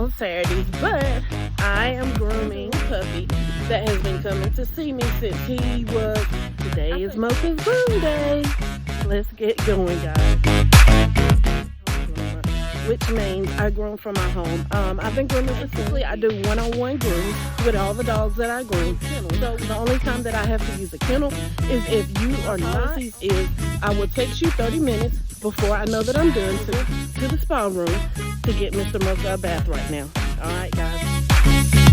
on Saturdays, but I am grooming Puppy that has been coming to see me since he was. Today is Mocha's groom day. Let's get going, guys. Which means I groom from my home. I've been grooming specifically. I do one-on-one grooms with all the dogs that I groom. So the only time that I have to use a kennel is if you are not. Is I will text you 30 minutes before I know that I'm done to the spa room to get Mr. Mocha a bath right now. All right, guys.